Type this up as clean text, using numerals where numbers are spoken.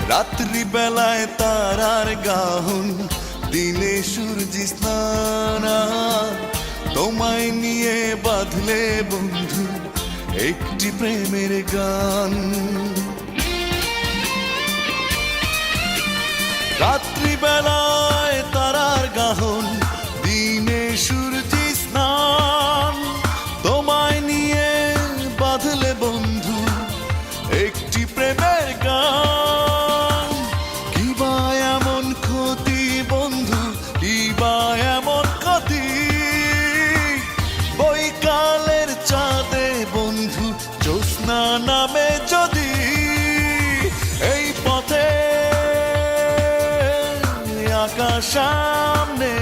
রাত্রি বেলায় তারার গাহন, দিনে সূর্য স্নান। তোমায় নিয়ে বাঁধলে বন্ধু একটি প্রেমের গান। রাত্রি বেলায় তারার গাহন, দিনে সূর্য স্নান। তোমায় নিয়ে বাঁধলে বন্ধু একটি প্রেমের গান। কিবা এমন ক্ষতি বন্ধু, কিবা এমন ক্ষতি, বৈকালের চাঁদে বন্ধু জ্যোৎস্না নামে যদি এই পথে আকাশ সামনে